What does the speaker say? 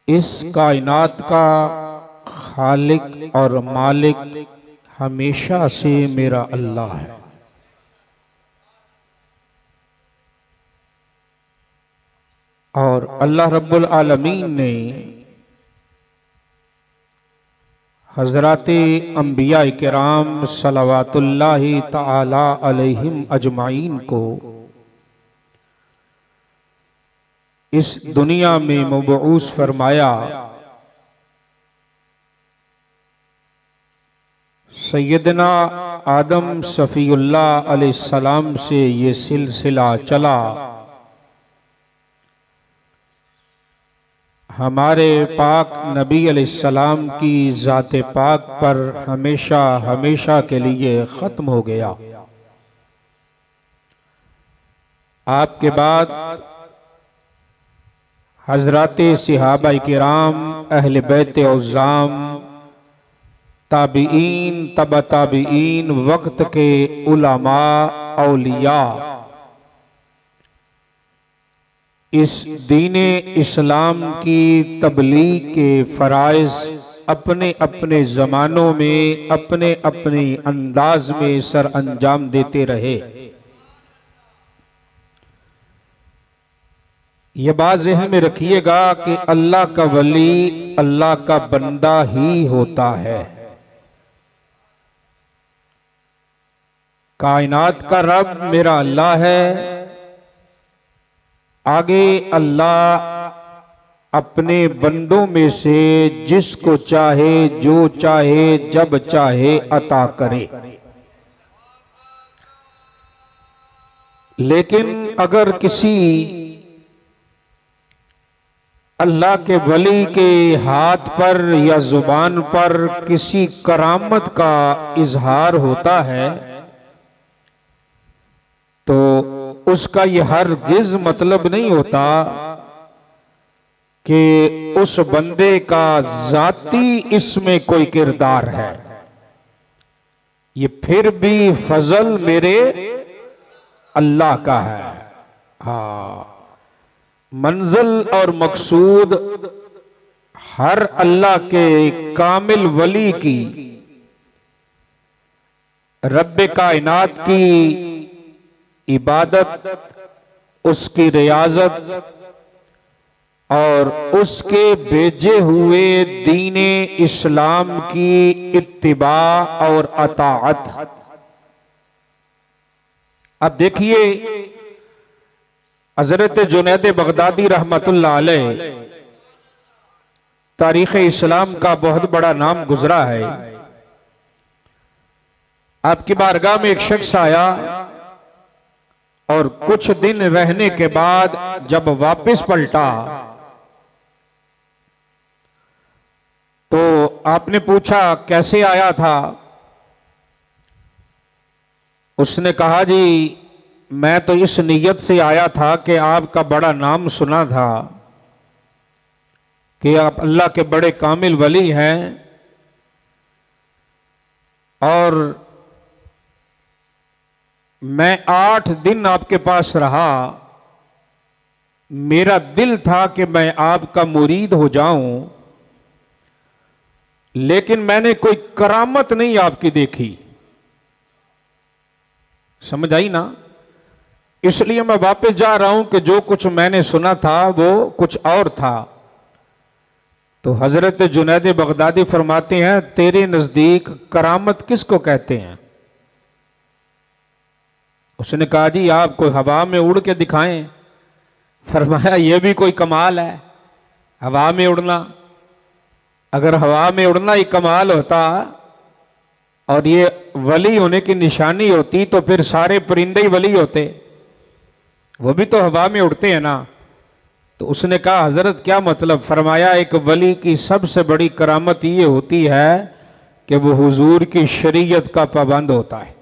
اس کائنات کا خالق اور مالک ہمیشہ سے میرا اللہ ہے۔ اور اللہ رب العالمین نے حضرات انبیاء کرام صلوات اللہ تعالی علیہم اجمعین کو اس دنیا میں مبعوث فرمایا۔ سیدنا آدم صفی اللہ علیہ السلام سے یہ سلسلہ چلا، ہمارے پاک نبی علیہ السلام کی ذات پاک پر ہمیشہ ہمیشہ کے لیے ختم ہو گیا۔ آپ کے بعد حضرات صحابہ کرام، اہل بیت عظام، تابعین، تبع تابعین، وقت کے علماء، اولیاء اس دین اسلام کی تبلیغ کے فرائض اپنے اپنے زمانوں میں اپنے اپنے انداز میں سر انجام دیتے رہے۔ یہ بات ذہن میں رکھیے گا کہ اللہ کا ولی اللہ کا بندہ ہی ہوتا ہے۔ کائنات کا رب میرا اللہ ہے، آگے اللہ اپنے بندوں میں سے جس کو چاہے جو چاہے جب چاہے عطا کرے۔ لیکن اگر کسی اللہ کے ولی کے ہاتھ پر یا زبان پر کسی کرامت کا اظہار ہوتا ہے تو اس کا یہ ہرگز مطلب نہیں ہوتا کہ اس بندے کا ذاتی اس میں کوئی کردار ہے۔ یہ پھر بھی فضل میرے اللہ کا ہے۔ ہاں، منزل اور مقصود ہر اللہ کے کامل ولی کی، رب کائنات کی عبادت، اس کی ریاضت اور اس کے بھیجے ہوئے دین اسلام کی اتباع اور اطاعت۔ اب دیکھیے، حضرت جنید بغدادی رحمت اللہ علیہ تاریخ اسلام کا بہت بڑا نام گزرا ہے۔ آپ کی بارگاہ میں ایک شخص آیا اور کچھ دن رہنے کے بعد جب واپس پلٹا تو آپ نے پوچھا کیسے آیا تھا؟ اس نے کہا جی میں تو اس نیت سے آیا تھا کہ آپ کا بڑا نام سنا تھا کہ آپ اللہ کے بڑے کامل ولی ہیں، اور میں 8 دن آپ کے پاس رہا، میرا دل تھا کہ میں آپ کا مرید ہو جاؤں، لیکن میں نے کوئی کرامت نہیں آپ کی دیکھی۔ سمجھ آئی نا؟ اس لیے میں واپس جا رہا ہوں کہ جو کچھ میں نے سنا تھا وہ کچھ اور تھا۔ تو حضرت جنید بغدادی فرماتے ہیں تیرے نزدیک کرامت کس کو کہتے ہیں؟ اس نے کہا جی آپ کوئی ہوا میں اڑ کے دکھائیں۔ فرمایا یہ بھی کوئی کمال ہے، ہوا میں اڑنا؟ اگر ہوا میں اڑنا ہی کمال ہوتا اور یہ ولی ہونے کی نشانی ہوتی تو پھر سارے پرندے ہی ولی ہوتے، وہ بھی تو ہوا میں اڑتے ہیں نا۔ تو اس نے کہا حضرت کیا مطلب؟ فرمایا ایک ولی کی سب سے بڑی کرامت یہ ہوتی ہے کہ وہ حضور کی شریعت کا پابند ہوتا ہے۔